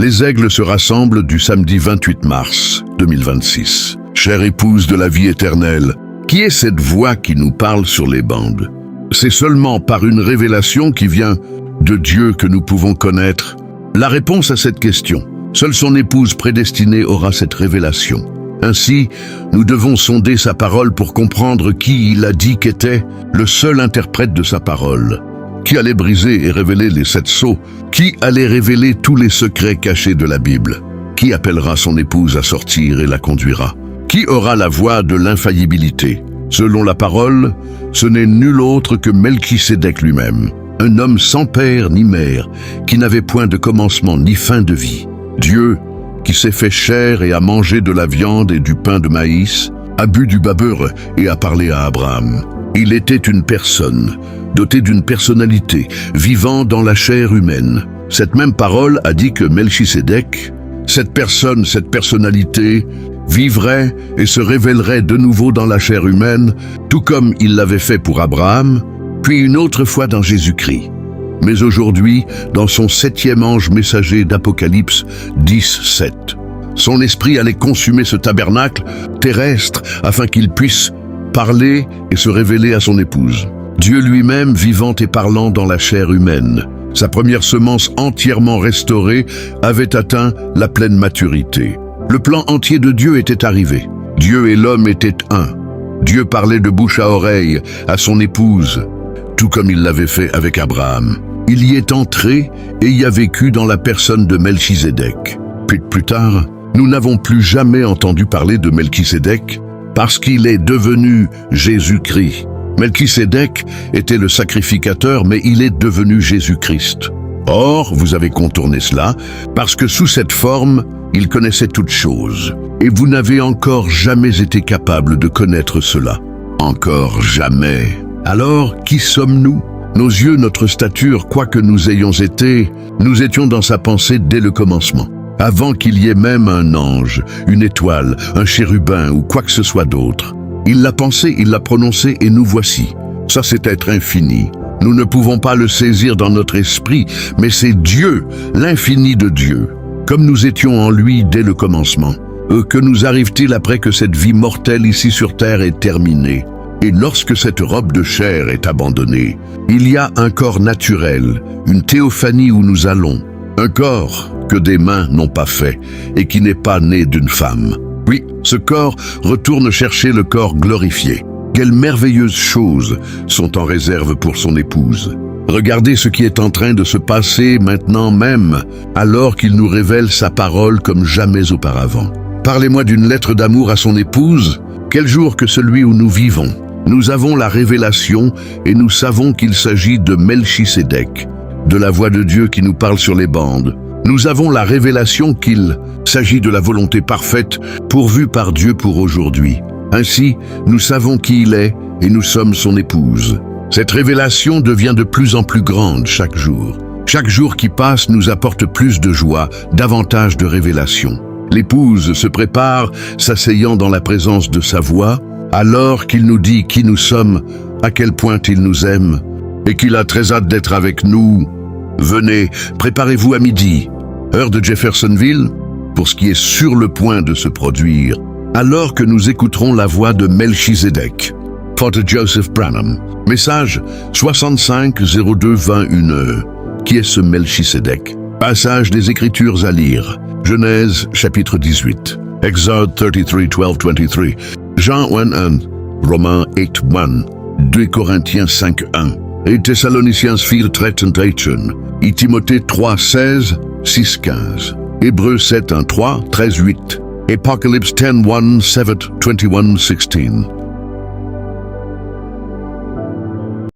Les aigles se rassemblent du samedi 28 mars 2026. Chère épouse de la vie éternelle, qui est cette voix qui nous parle sur les bandes? C'est seulement par une révélation qui vient de Dieu que nous pouvons connaître la réponse à cette question. Seule son épouse prédestinée aura cette révélation. Ainsi, nous devons sonder sa parole pour comprendre qui il a dit qu'était le seul interprète de sa parole. Qui allait briser et révéler les 7 sceaux? Qui allait révéler tous les secrets cachés de la Bible? Qui appellera son épouse à sortir et la conduira? Qui aura la voix de l'infaillibilité? Selon la parole, ce n'est nul autre que Melchisédek lui-même, un homme sans père ni mère, qui n'avait point de commencement ni fin de vie. Dieu, qui s'est fait chair et a mangé de la viande et du pain de maïs, a bu du babeur et a parlé à Abraham. Il était une personne, dotée d'une personnalité, vivant dans la chair humaine. Cette même parole a dit que Melchisédek, cette personne, cette personnalité, vivrait et se révélerait de nouveau dans la chair humaine, tout comme il l'avait fait pour Abraham, puis une autre fois dans Jésus-Christ. Mais aujourd'hui, dans son 7e ange messager d'Apocalypse 10:7, son esprit allait consumer ce tabernacle terrestre afin qu'il puisse parler et se révéler à son épouse. Dieu lui-même vivant et parlant dans la chair humaine. Sa première semence entièrement restaurée avait atteint la pleine maturité. Le plan entier de Dieu était arrivé. Dieu et l'homme étaient un. Dieu parlait de bouche à oreille à son épouse, tout comme il l'avait fait avec Abraham. Il y est entré et y a vécu dans la personne de Melchisédek. Puis plus tard, nous n'avons plus jamais entendu parler de Melchisédek parce qu'il est devenu Jésus-Christ. Melchisédek était le sacrificateur, mais il est devenu Jésus-Christ. Or, vous avez contourné cela, parce que sous cette forme, il connaissait toutes choses. Et vous n'avez encore jamais été capable de connaître cela. Encore jamais. Alors, qui sommes-nous? Nos yeux, notre stature, quoi que nous ayons été, nous étions dans sa pensée dès le commencement. Avant qu'il y ait même un ange, une étoile, un chérubin ou quoi que ce soit d'autre. Il l'a pensé, il l'a prononcé et nous voici. Ça, c'est être infini. Nous ne pouvons pas le saisir dans notre esprit, mais c'est Dieu, l'infini de Dieu. Comme nous étions en lui dès le commencement. Que nous arrive-t-il après que cette vie mortelle ici sur terre est terminée? Et lorsque cette robe de chair est abandonnée, il y a un corps naturel, une théophanie où nous allons. Un corps que des mains n'ont pas fait et qui n'est pas né d'une femme. Oui, ce corps retourne chercher le corps glorifié. Quelles merveilleuses choses sont en réserve pour son épouse. Regardez ce qui est en train de se passer maintenant même, alors qu'il nous révèle sa parole comme jamais auparavant. Parlez-moi d'une lettre d'amour à son épouse. Quel jour que celui où nous vivons. Nous avons la révélation et nous savons qu'il s'agit de Melchisédek, de la voix de Dieu qui nous parle sur les bandes. Nous avons la révélation qu'il s'agit de la volonté parfaite pourvue par Dieu pour aujourd'hui. Ainsi, nous savons qui il est et nous sommes son épouse. Cette révélation devient de plus en plus grande chaque jour. Chaque jour qui passe nous apporte plus de joie, davantage de révélation. L'épouse se prépare, s'asseyant dans la présence de sa voix, alors qu'il nous dit qui nous sommes, à quel point il nous aime, et qu'il a très hâte d'être avec nous. Venez, préparez-vous à midi, heure de Jeffersonville, pour ce qui est sur le point de se produire, alors que nous écouterons la voix de Melchisédek. Father Joseph Branham. Message 65-02-21. Qui est ce Melchisédek? Passage des Écritures à lire. Genèse, chapitre 18. Exode 33:12-23. Jean 1:1. Romains 8:1. 2 Corinthiens 5:1. Et Thessaloniciens 4:13-18. Et Timothée 3:16, 6:15. Hébreux 7:1-3, 13:8. Apocalypse 10:1, 7, 21:16.